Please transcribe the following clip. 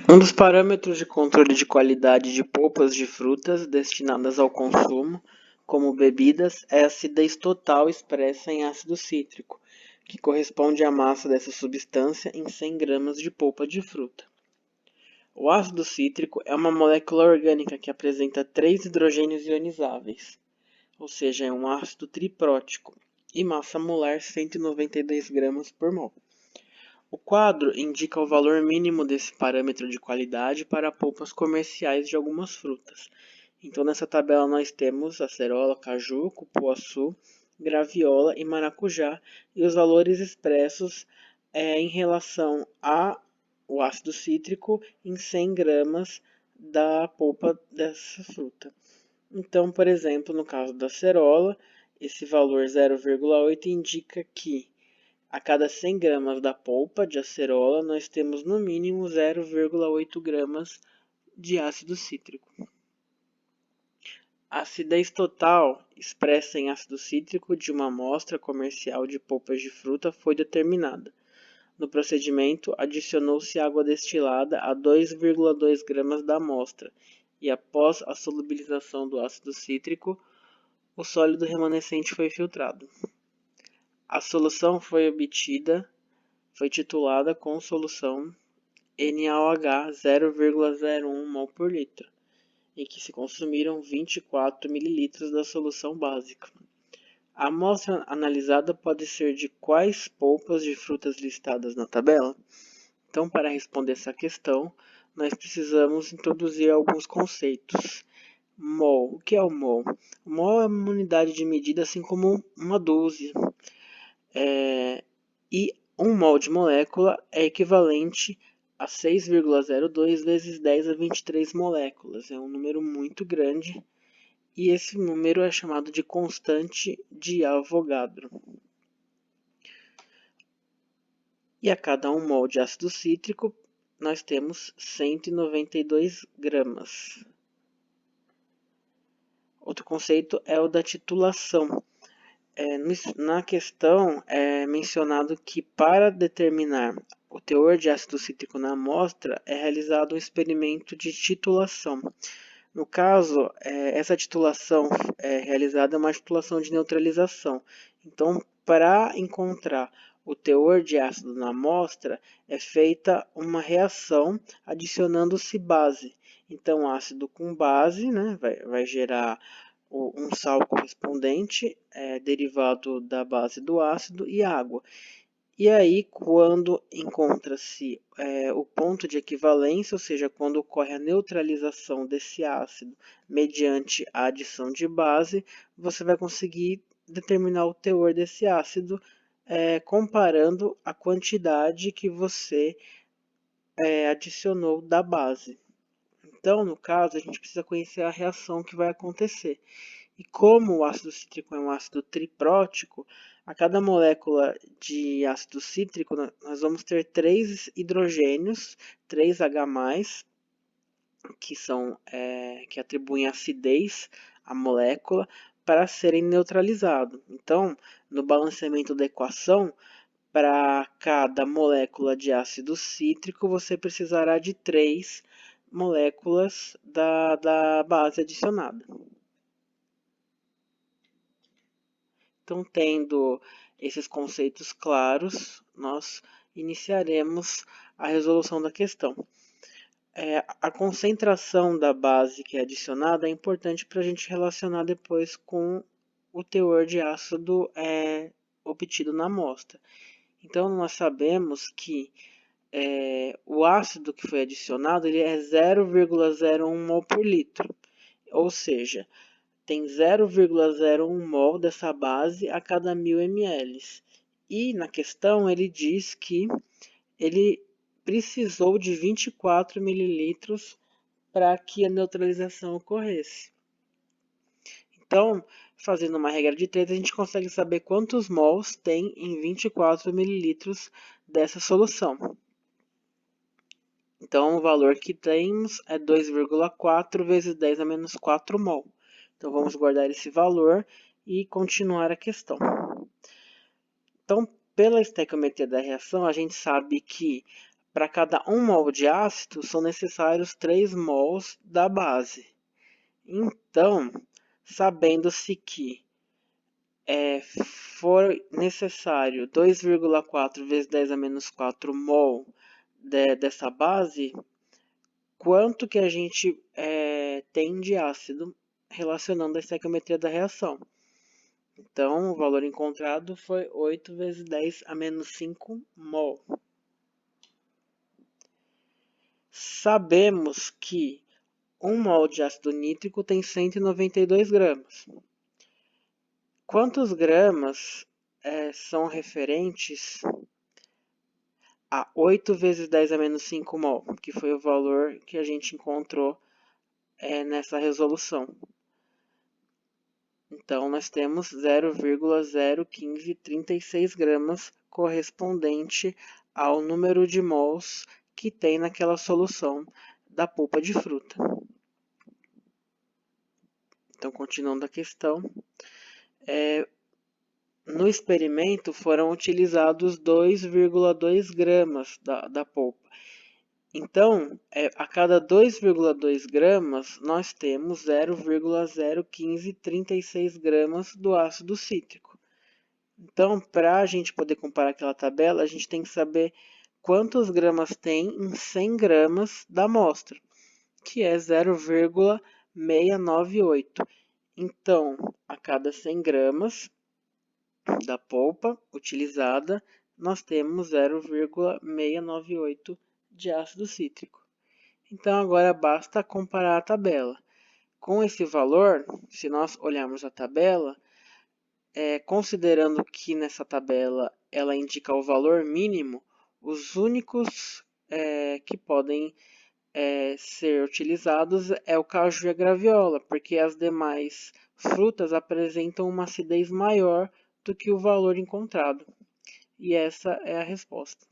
Um dos parâmetros de controle de qualidade de polpas de frutas destinadas ao consumo, como bebidas, é a acidez total expressa em ácido cítrico, que corresponde à massa dessa substância em 100 gramas de polpa de fruta. O ácido cítrico é uma molécula orgânica que apresenta 3 hidrogênios ionizáveis, ou seja, é um ácido triprótico, e massa molar 192 gramas por mol. O quadro indica o valor mínimo desse parâmetro de qualidade para polpas comerciais de algumas frutas. Então, nessa tabela nós temos acerola, caju, cupuaçu, graviola e maracujá, e os valores expressos em relação ao ácido cítrico em 100 gramas da polpa dessa fruta. Então, por exemplo, no caso da acerola, esse valor 0,8 indica que a cada 100 gramas da polpa de acerola, nós temos no mínimo 0,8 gramas de ácido cítrico. A acidez total, expressa em ácido cítrico de uma amostra comercial de polpas de fruta, foi determinada. No procedimento, adicionou-se água destilada a 2,2 gramas da amostra, e após a solubilização do ácido cítrico, o sólido remanescente foi filtrado. A solução foi titulada com solução NaOH 0,01 mol por litro, em que se consumiram 24 ml da solução básica. A amostra analisada pode ser de quais polpas de frutas listadas na tabela? Então, para responder essa questão, nós precisamos introduzir alguns conceitos. Mol. O que é o mol? O mol é uma unidade de medida, assim como uma dúzia. E 1 mol de molécula é equivalente a 6,02 vezes 10 a 23 moléculas. É um número muito grande e esse número é chamado de constante de Avogadro. E a cada 1 mol de ácido cítrico, nós temos 192 gramas. Outro conceito é o da titulação. Na questão é mencionado que para determinar o teor de ácido cítrico na amostra é realizado um experimento de titulação. No caso, essa titulação realizada é uma titulação de neutralização. Então, para encontrar o teor de ácido na amostra, é feita uma reação adicionando-se base. Então, ácido com base, né, vai gerar um sal correspondente, derivado da base do ácido, e água. E aí, quando encontra-se o ponto de equivalência, ou seja, quando ocorre a neutralização desse ácido mediante a adição de base, você vai conseguir determinar o teor desse ácido, comparando a quantidade que você adicionou da base. Então, no caso, a gente precisa conhecer a reação que vai acontecer. E como o ácido cítrico é um ácido triprótico, a cada molécula de ácido cítrico nós vamos ter 3 hidrogênios, 3H+, que atribuem acidez à molécula para serem neutralizados. Então, no balanceamento da equação, para cada molécula de ácido cítrico, você precisará de 3 moléculas da base adicionada. Então, tendo esses conceitos claros, nós iniciaremos a resolução da questão. A concentração da base que é adicionada é importante para a gente relacionar depois com o teor de ácido obtido na amostra. Então, nós sabemos que o ácido que foi adicionado ele é 0,01 mol por litro, ou seja, tem 0,01 mol dessa base a cada 1000 ml. E na questão ele diz que ele precisou de 24 ml para que a neutralização ocorresse. Então, fazendo uma regra de 3, a gente consegue saber quantos mols tem em 24 ml dessa solução. Então, o valor que temos é 2,4 vezes 10 a menos 4 mol. Então, vamos guardar esse valor e continuar a questão. Então, pela estequiometria da reação, a gente sabe que para cada 1 mol de ácido são necessários 3 mols da base. Então, sabendo-se que for necessário 2,4 vezes 10 a menos 4 mol dessa base, quanto que a gente tem de ácido relacionando a estequiometria da reação. Então, o valor encontrado foi 8 vezes 10 a menos 5 mol. Sabemos que 1 mol de ácido nítrico tem 192 gramas. Quantos gramas são referentes a 8 vezes 10 a menos 5 mol, que foi o valor que a gente encontrou nessa resolução? Então, nós temos 0,01536 gramas, correspondente ao número de mols que tem naquela solução da polpa de fruta. Então, continuando a questão, no experimento foram utilizados 2,2 gramas da polpa. Então, a cada 2,2 gramas, nós temos 0,01536 gramas do ácido cítrico. Então, para a gente poder comparar aquela tabela, a gente tem que saber quantos gramas tem em 100 gramas da amostra, que é 0,698. Então, a cada 100 gramas da polpa utilizada, nós temos 0,698 de ácido cítrico. Então, agora basta comparar a tabela. Com esse valor, se nós olharmos a tabela, considerando que nessa tabela ela indica o valor mínimo, os únicos que podem ser utilizados é o caju e a graviola, porque as demais frutas apresentam uma acidez maior do que o valor encontrado. E essa é a resposta.